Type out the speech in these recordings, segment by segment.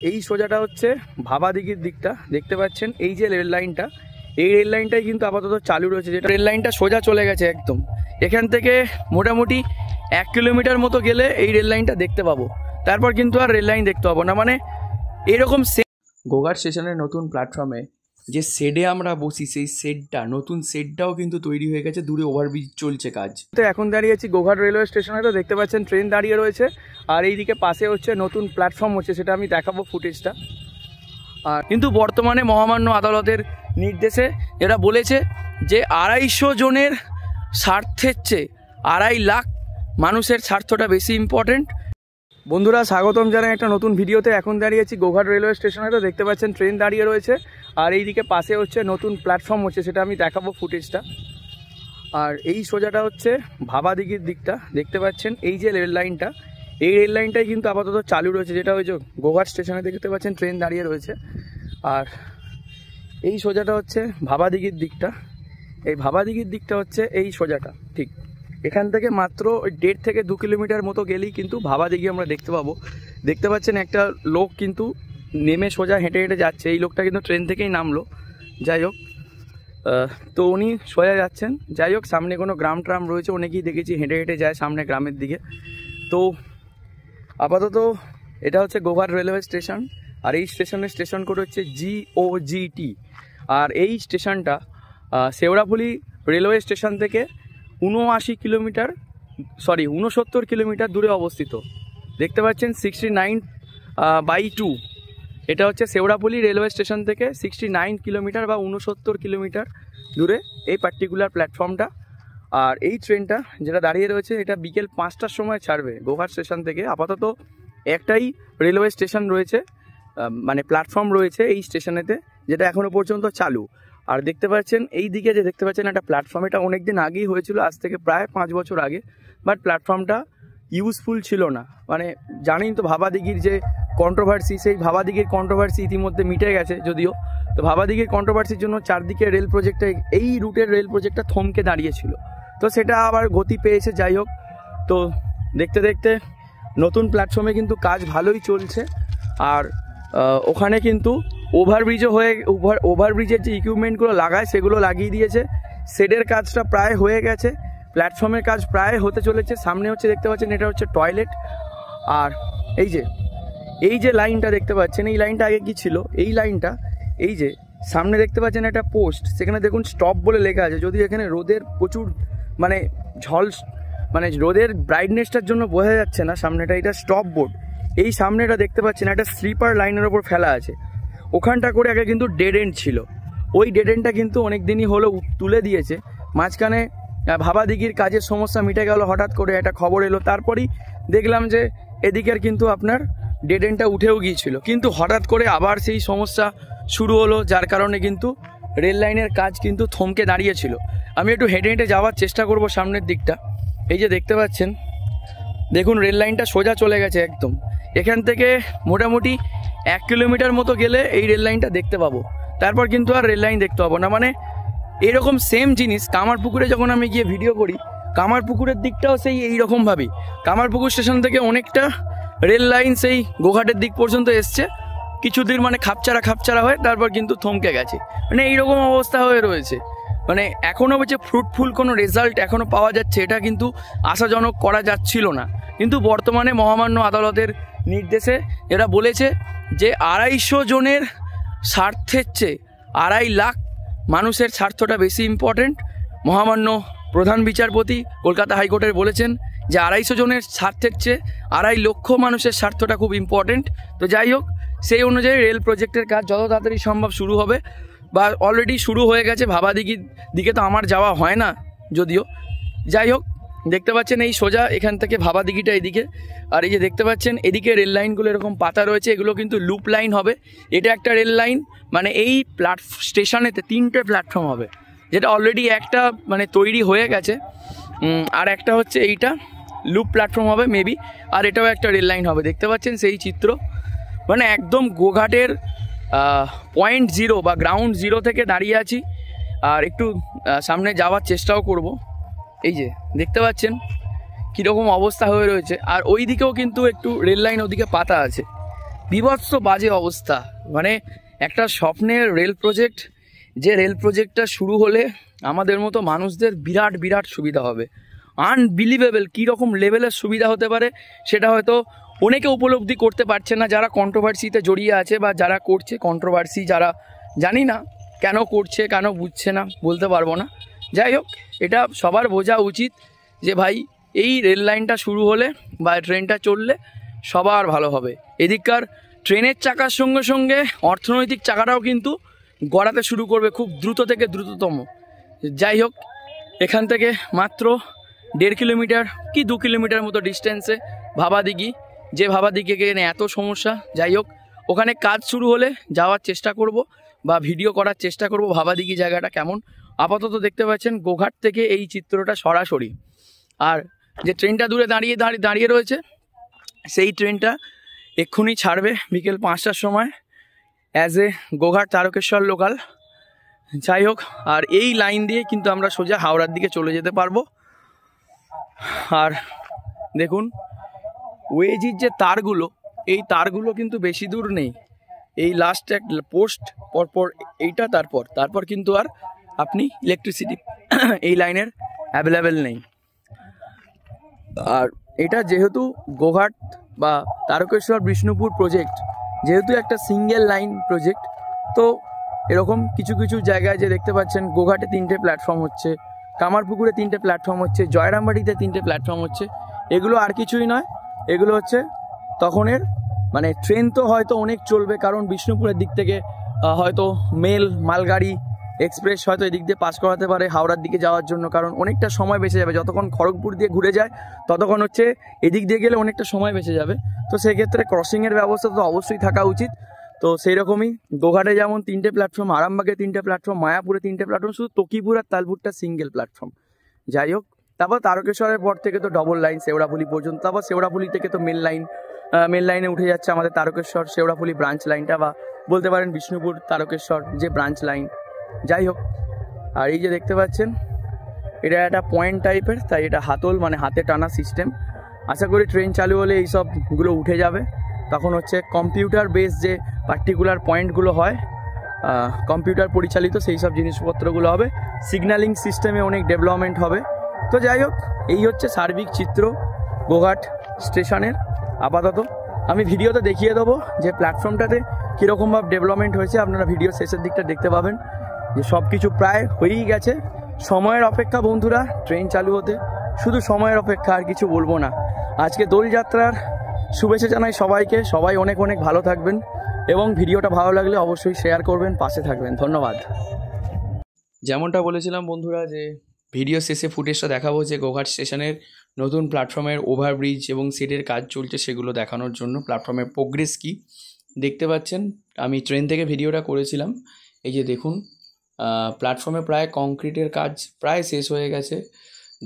এই সোজাটা হচ্ছে ভাবা দিঘির দিকটা দেখতে পাচ্ছেন। এই যে রেল লাইনটা, এই রেল লাইনটাই কিন্তু আপাতত চালু রয়েছে, যেটা রেল লাইনটা সোজা চলে গেছে একদম। এখান থেকে মোটামুটি 1 কিলোমিটার মতো গেলে এই রেল লাইনটা দেখতে পাবো, তারপর কিন্তু আর রেল লাইন দেখতে পাবো না। মানে এরকম গোঘাট স্টেশনের নতুন প্ল্যাটফর্মে যে শেডে আমরা বসি, সেই শেডটা, নতুন শেডটাও কিন্তু তৈরি হয়ে গেছে। দূরে ওভারব্রিজ চলছে কাজ। তো এখন দাঁড়িয়ে আছি গোঘাট রেলওয়ে স্টেশনে। তো দেখতে পাচ্ছেন ট্রেন দাঁড়িয়ে রয়েছে, আর এইদিকে পাশে হচ্ছে নতুন প্ল্যাটফর্ম হচ্ছে, সেটা আমি দেখাবো ফুটেজটা। আর কিন্তু বর্তমানে মহামান্য আদালতের নির্দেশে এরা বলেছে যে 250 জনের স্বার্থের চেয়ে 2.5 লাখ মানুষের স্বার্থটা বেশি ইম্পর্টেন্ট। বন্ধুরা, স্বাগতম জানাই একটা নতুন ভিডিওতে। এখন দাঁড়িয়ে আছি গোঘাট রেলওয়ে স্টেশনে। তো দেখতে পাচ্ছেন ট্রেন দাঁড়িয়ে রয়েছে, আর এইদিকে পাশে হচ্ছে নতুন প্ল্যাটফর্ম হচ্ছে, সেটা আমি দেখাবো ফুটেজটা। আর এই সোজাটা হচ্ছে ভাবা দিঘির দিকটা দেখতে পাচ্ছেন। এই যে রেল লাইনটা, এই রেল লাইনটাই কিন্তু আপাতত চালু রয়েছে, যেটা ওই যে গোঘাট স্টেশনে দেখতে পাচ্ছেন ট্রেন দাঁড়িয়ে রয়েছে। আর এই সোজাটা হচ্ছে ভাবা দিঘির দিকটা। এই ভাবা দিঘির দিকটা হচ্ছে এই সোজাটা, ঠিক এখান থেকে মাত্র 1.5 থেকে 2 কিলোমিটার মতো গেলেই কিন্তু ভাবা দিঘি আমরা দেখতে পাবো। দেখতে পাচ্ছেন একটা লোক কিন্তু নেমে সোজা হেঁটে হেঁটে যাচ্ছে। এই লোকটা কিন্তু ট্রেন থেকেই নামলো। যাই হোক, তো উনি সোজা যাচ্ছেন। যাই হোক, সামনে কোনো গ্রাম ট্রাম রয়েছে, অনেকেই দেখেছি হেঁটে হেঁটে যায় সামনে গ্রামের দিকে। তো আপাতত এটা হচ্ছে গোঘাট রেলওয়ে স্টেশন, আর এই স্টেশনের স্টেশন কোড হচ্ছে GOGT। আর এই স্টেশনটা শেওড়াফুলি রেলওয়ে স্টেশন থেকে 69 কিলোমিটার দূরে অবস্থিত। দেখতে পাচ্ছেন 69/2। এটা হচ্ছে শেওড়াফুলি রেলওয়ে স্টেশন থেকে 69 কিলোমিটার বা 69 কিলোমিটার দূরে এই পার্টিকুলার প্ল্যাটফর্মটা। আর এই ট্রেনটা যেটা দাঁড়িয়ে রয়েছে, এটা বিকেল 5টার সময় ছাড়বে গোঘাট স্টেশন থেকে। আপাতত একটাই রেলওয়ে স্টেশন রয়েছে, মানে প্ল্যাটফর্ম রয়েছে এই স্টেশনেতে, যেটা এখনও পর্যন্ত চালু। আর দেখতে পাচ্ছেন এই দিকে যে দেখতে পাচ্ছেন একটা প্ল্যাটফর্ম, এটা অনেক দিন আগেই হয়েছিল, আজ থেকে প্রায় 5 বছর আগে। বাট প্ল্যাটফর্মটা ইউজফুল ছিল না। মানে জানেন তো ভাবা দিঘির যে কন্ট্রোভার্সি, সেই ভাবা দিঘির কন্ট্রোভার্সি ইতিমধ্যে মিটে গেছে যদিও। তো ভাবা দিঘির কন্ট্রোভার্সির জন্য চারদিকে রেল প্রজেক্টটা, এই রুটের রেল প্রজেক্টটা থমকে দাঁড়িয়েছিল। তো সেটা আবার গতি পেয়েছে। যাই হোক, তো দেখতে দেখতে নতুন প্ল্যাটফর্মে কিন্তু কাজ ভালোই চলছে। আর ওখানে কিন্তু ওভারব্রিজের যে ইকুইপমেন্টগুলো লাগায় সেগুলো লাগিয়ে দিয়েছে। শেডের কাজটা প্রায় হয়ে গেছে, প্ল্যাটফর্মের কাজ প্রায় হতে চলেছে। সামনে হচ্ছে দেখতে পাচ্ছেন এটা হচ্ছে টয়লেট। আর এই যে লাইনটা দেখতে পাচ্ছেন, এই লাইনটা আগে কি ছিল, এই লাইনটা এই যে সামনে দেখতে পাচ্ছেন একটা পোস্ট, সেখানে দেখুন স্টপ বলে লেখা আছে। যদি এখানে রোদের প্রচুর মানে রোদের ব্রাইটনেসটার জন্য বোঝা যাচ্ছে না সামনেটা, এটা স্টপ বোর্ড। এই সামনেটা দেখতে পাচ্ছেন একটা স্লিপার লাইনের ওপর ফেলা আছে। ওখানটা করে আগে কিন্তু ডেড এন্ড ছিল, ওই ডেড এন্ডটা কিন্তু অনেক দিনই হলো তুলে দিয়েছে। মাঝখানে ভাবা দিঘির কাজের সমস্যা মিটে গেল, হঠাৎ করে একটা খবর এলো, তারপরই দেখলাম যে এদিকের কিন্তু আপনার ডেড এন্ডটা উঠেও গিয়েছিল। কিন্তু হঠাৎ করে আবার সেই সমস্যা শুরু হলো, যার কারণে কিন্তু রেল লাইনের কাজ কিন্তু থমকে দাঁড়িয়েছিল। আমি একটু হেঁটে হেঁটে যাওয়ার চেষ্টা করব সামনের দিকটা। এই যে দেখতে পাচ্ছেন, দেখুন রেল লাইনটা সোজা চলে গেছে একদম। এখান থেকে মোটামুটি 1 কিলোমিটার মতো গেলে এই রেল লাইনটা দেখতে পাবো, তারপর কিন্তু আর রেল লাইন দেখতে পাবো না। মানে এরকম সেম জিনিস কামারপুকুরে যখন আমি গিয়ে ভিডিও করি, কামারপুকুরের দিকটাও সেই এইরকমভাবেই। কামারপুকুর স্টেশন থেকে অনেকটা রেল লাইন সেই গোঘাটের দিক পর্যন্ত এসছে, কিছুদিন মানে খাপচারা হয়ে তারপর কিন্তু থমকে গেছে। মানে এইরকম অবস্থা হয়ে রয়েছে। মানে এখনও যে ফ্রুটফুল কোনো রেজাল্ট এখনও পাওয়া যাচ্ছে, এটা কিন্তু আশাজনক করা যাচ্ছিল না। কিন্তু বর্তমানে মহামান্য আদালতের নির্দেশে এরা বলেছে যে 250 জনের স্বার্থের চেয়ে 2.5 লাখ মানুষের স্বার্থটা বেশি ইম্পর্টেন্ট। মহামান্য প্রধান বিচারপতি কলকাতা হাইকোর্টের বলেছেন যে 250 জনের স্বার্থের চেয়ে 2.5 লক্ষ মানুষের স্বার্থটা খুব ইম্পর্টেন্ট। তো যাই হোক, সেই অনুযায়ী রেল প্রজেক্টের কাজ যত তাড়াতাড়ি সম্ভব শুরু হবে, বা অলরেডি শুরু হয়ে গেছে। ভাবা দিঘির দিকে তো আমার যাওয়া হয় না যদিও। যাই হোক, দেখতে পাচ্ছেন এই সোজা এখান থেকে ভাবা দিঘিটা এদিকে। আর এই যে দেখতে পাচ্ছেন এদিকে রেল লাইনগুলো এরকম পাতা রয়েছে, এগুলো কিন্তু লুপ লাইন হবে। এটা একটা রেল লাইন, মানে এই স্টেশনেতে 3টে প্ল্যাটফর্ম হবে, যেটা অলরেডি একটা মানে তৈরি হয়ে গেছে, আর একটা হচ্ছে এইটা লুপ প্ল্যাটফর্ম হবে মেবি, আর এটাও একটা রেল লাইন হবে। দেখতে পাচ্ছেন সেই চিত্র, মানে একদম গোঘাটের পয়েন্ট 0 বা গ্রাউন্ড 0 থেকে দাঁড়িয়ে আছি। আর একটু সামনে যাওয়ার চেষ্টাও করব। এই যে দেখতে পাচ্ছেন কীরকম অবস্থা হয়ে রয়েছে। আর ওই দিকেও কিন্তু একটু রেল লাইন ওদিকে পাতা আছে। বিভৎস বাজে অবস্থা। মানে একটা স্বপ্নের রেল প্রজেক্ট, যে রেল প্রজেক্টটা শুরু হলে আমাদের মতো মানুষদের বিরাট বিরাট সুবিধা হবে। আনবিলিভেবল কীরকম লেভেলের সুবিধা হতে পারে সেটা হয়তো অনেকে উপলব্ধি করতে পারছে না, যারা কন্ট্রোভার্সিতে জড়িয়ে আছে বা যারা করছে কন্ট্রোভার্সি, যারা জানি না কেন করছে, কেন বুঝছে না বলতে পারবো না। যাই হোক, এটা সবার বোঝা উচিত যে ভাই এই রেল লাইনটা শুরু হলে বা ট্রেনটা চললে সবার ভালো হবে। এদিককার ট্রেনের চাকার সঙ্গে সঙ্গে অর্থনৈতিক চাকাটাও কিন্তু গড়াতে শুরু করবে খুব দ্রুত থেকে দ্রুততম। যাই হোক, এখান থেকে মাত্র 1.5 কিলোমিটার কি 2 কিলোমিটার মতো ডিস্টেন্সে ভাবাদিঘি, যে ভাবাদিঘি এখানে এত সমস্যা। যাই হোক, ওখানে কাজ শুরু হলে যাওয়ার চেষ্টা করব বা ভিডিও করার চেষ্টা করব ভাবাদিঘি জায়গাটা কেমন। আপাতত দেখতে পাচ্ছেন গোঘাট থেকে এই চিত্রটা সরাসরি। আর যে ট্রেনটা দূরে দাঁড়িয়ে রয়েছে সেই ট্রেনটা এক্ষুনি ছাড়বে বিকেল 5টার সময় as a Goghat Tarakeswar local. যাই হোক, আর এই লাইন দিয়ে কিন্তু আমরা সোজা হাওড়ার দিকে চলে যেতে পারবো। আর দেখুন ওয়েজির যে তারগুলো, এই তারগুলো কিন্তু বেশি দূর নেই, এই লাস্ট এক পোস্ট পরপর এইটা, তারপর কিন্তু আর আপনি ইলেকট্রিসিটি এই লাইনের অ্যাভেলেবেল নেই। আর এটা যেহেতু গোঘাট বা তারকেশ্বর বিষ্ণুপুর প্রজেক্ট, যেহেতু একটা সিঙ্গেল লাইন প্রজেক্ট, তো এরকম কিছু কিছু জায়গায় যে দেখতে পাচ্ছেন গোঘাটে 3টে প্ল্যাটফর্ম হচ্ছে, কামারপুকুরে 3টে প্ল্যাটফর্ম হচ্ছে, জয়রামবাটিতে 3টে প্ল্যাটফর্ম হচ্ছে, এগুলো আর কিছুই নয়, এগুলো হচ্ছে তখনের মানে ট্রেন তো হয়তো অনেক চলবে, কারণ বিষ্ণুপুরের দিক থেকে হয়তো মালগাড়ি এক্সপ্রেস হয়তো এদিক দিয়ে পাস করাতে পারে হাওড়ার দিকে যাওয়ার জন্য, কারণ অনেকটা সময় বেঁচে যাবে। যতক্ষণ খড়গপুর দিয়ে ঘুরে যায় ততক্ষণ হচ্ছে এদিক দিয়ে গেলে অনেকটা সময় বেঁচে যাবে। তো সেক্ষেত্রে ক্রসিংয়ের ব্যবস্থা তো অবশ্যই থাকা উচিত। তো সেই রকমই গোঘাটে যেমন 3টে প্ল্যাটফর্ম, আরামবাগে 3টে প্ল্যাটফর্ম, মায়াপুরে 3টে প্ল্যাটফর্ম, শুধু তকিপুর আর তালপুরটা সিঙ্গেল প্ল্যাটফর্ম। যাই হোক, তারপর তারকেশ্বরের পর থেকে তো ডবল লাইন শেওড়াফুলি পর্যন্ত, তারপর শেওড়াফুলি থেকে তো মেন লাইনে উঠে যাচ্ছে আমাদের তারকেশ্বর শেওড়াফুলি ব্রাঞ্চ লাইনটা, বা বলতে পারেন বিষ্ণুপুর তারকেশ্বর যে ব্রাঞ্চ লাইন। যাই হোক, আর এই যে দেখতে পাচ্ছেন এটা একটা পয়েন্ট টাইপের, তাই এটা হাতল মানে হাতে টানা সিস্টেম। আশা করি ট্রেন চালু হলে এই সবগুলো উঠে যাবে, তখন হচ্ছে কম্পিউটার বেস যে পার্টিকুলার পয়েন্টগুলো হয় কম্পিউটার পরিচালিত সেই সব জিনিসপত্রগুলো হবে, সিগন্যালিং সিস্টেমে অনেক ডেভেলপমেন্ট হবে। তো যাই হোক, এই হচ্ছে সার্বিক চিত্র গোঘাট স্টেশনের। আপাতত আমি ভিডিওতে দেখিয়ে দেবো যে প্ল্যাটফর্মটাতে কীরকমভাবে ডেভেলপমেন্ট হয়েছে, আপনারা ভিডিও শেষের দিকটা দেখতে পাবেন যে সব কিছু প্রায় হয়েই গেছে। সময়ের অপেক্ষা বন্ধুরা, ট্রেন চালু হতে শুধু সময়ের অপেক্ষা, আর কিছু বলবো না। আজকে দোলযাত্রার শুভেচ্ছা জানাই সবাইকে, সবাই অনেক অনেক ভালো থাকবেন এবং ভিডিওটা ভালো লাগলে অবশ্যই শেয়ার করবেন, পাশে থাকবেন। ধন্যবাদ। যেমনটা বলেছিলাম বন্ধুরা যে ভিডিও শেষে ফুটেজটা দেখাবো যে গোঘাট স্টেশনের নতুন প্ল্যাটফর্মের ওভারব্রিজ এবং সেটের কাজ চলছে, সেগুলো দেখানোর জন্য প্ল্যাটফর্মের প্রোগ্রেস কি দেখতে পাচ্ছেন। আমি ট্রেন থেকে ভিডিওটা করেছিলাম। এই যে দেখুন, প্ল্যাটফর্মে প্রায় কংক্রিটের কাজ প্রায় শেষ হয়ে গেছে,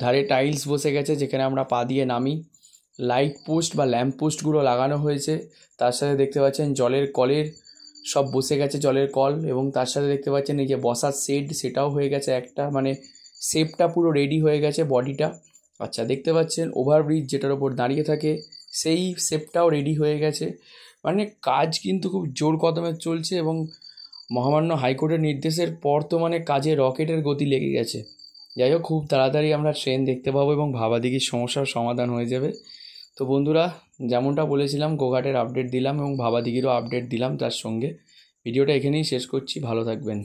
ধারে টাইলস বসে গেছে যেখানে আমরা পা দিয়ে নামি, লাইট পোস্ট বা ল্যাম্প পোস্টগুলো লাগানো হয়েছে, তার সাথে দেখতে পাচ্ছেন জলের কলের সব বসে গেছে জলের কল, এবং তার সাথে দেখতে পাচ্ছেন এই যে বসার শেড সেটাও হয়ে গেছে একটা, মানে শেপটা পুরো রেডি হয়ে গেছে বডিটা। আচ্ছা, দেখতে পাচ্ছেন ওভারব্রিজ যেটার ওপর দাঁড়িয়ে থাকে সেই শেপটাও রেডি হয়ে গেছে। মানে কাজ কিন্তু খুব জোর কদমে চলছে, এবং মহামান্য হাইকোর্টের নির্দেশের পর তো মানে কাজে রকেটের গতি লেগে গেছে। যাই হোক, খুব তাড়াতাড়ি আমরা ট্রেন দেখতে পাবো এবং ভাবাদিঘির সমস্যার সমাধান হয়ে যাবে। তো বন্ধুরা, যেমনটা বলেছিলাম গোঘাটের আপডেট দিলাম এবং ভাবাদিঘিরও আপডেট দিলাম তার সঙ্গে। ভিডিওটা এখানেই শেষ করছি, ভালো থাকবেন।